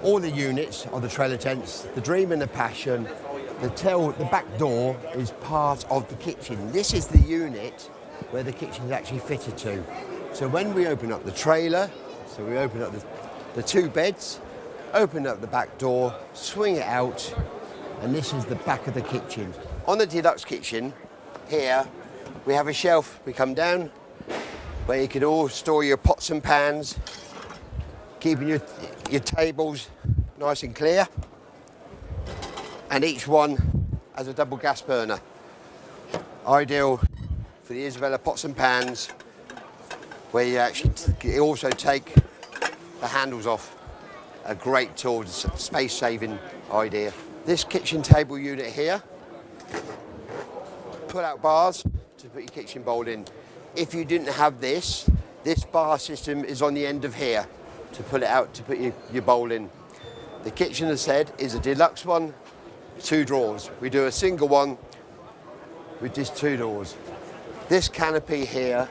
All the units are the trailer tents, the Dream and the Passion. The back door is part of the kitchen. This is the unit where the kitchen is actually fitted to. So when we open up the trailer, so we open up the two beds, open up the back door, swing it out, and this is the back of the kitchen. On the deluxe kitchen, here, we have a shelf. We come down, where you can all store your pots and pans, keeping your tables nice and clear. And each one has a double gas burner. Ideal for the Isabella pots and pans, where you also take the handles off. A great tool, space-saving idea. This kitchen table unit here, pull-out bars to put your kitchen bowl in. If you didn't have this bar system is on the end of here to pull it out to put your bowl in. The kitchen, as I said, is a deluxe one, 2 drawers. We do a single one with just 2 doors. This canopy here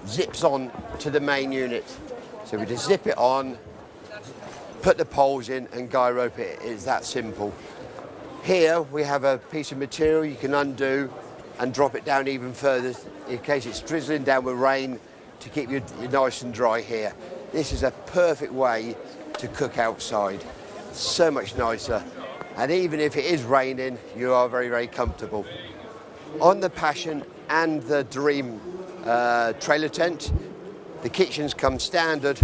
zips on to the main unit. So we just zip it on, put the poles in and guy rope it. It's that simple. Here we have a piece of material you can undo and drop it down even further in case it's drizzling down with rain to keep you nice and dry here. This is a perfect way to cook outside. So much nicer. And even if it is raining, you are very, very comfortable. On the Passion and the Dream trailer tent, the kitchens come standard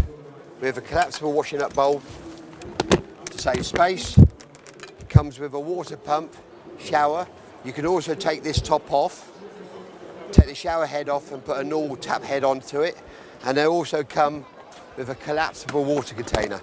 with a collapsible washing up bowl to save space. It comes with a water pump, shower. You can also take this top off, take the shower head off and put a normal tap head onto it. And they also come with a collapsible water container.